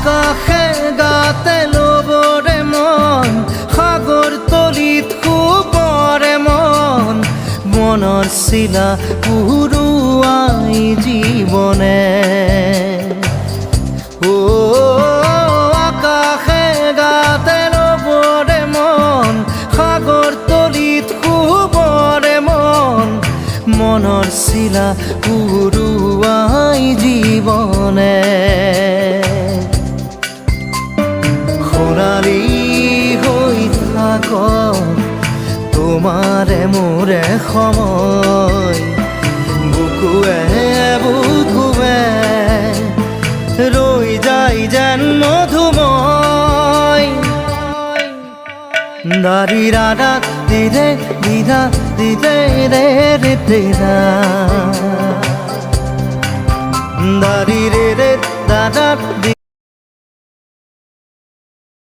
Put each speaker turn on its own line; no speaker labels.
আকাশে গাতে ল'বৰে মন সাগৰ তলিত শুবৰে মন মনৰ চিলা উৰুৱাই জীৱনে আকাশে গাতে ল'বৰে মন সাগৰ তলিত শুবৰে মন মনৰ চিলা উৰুৱাই জীৱনে খৰালি হৈ থাক তোমাৰে মোৰে সময় বুকুৱে বুকুৱে ৰৈ যায় যেন মধুময় দাৰি ৰাধা দিদে দিদা দিদে ৰে ৰে দিদা দাৰি ৰে ৰে দাদা দি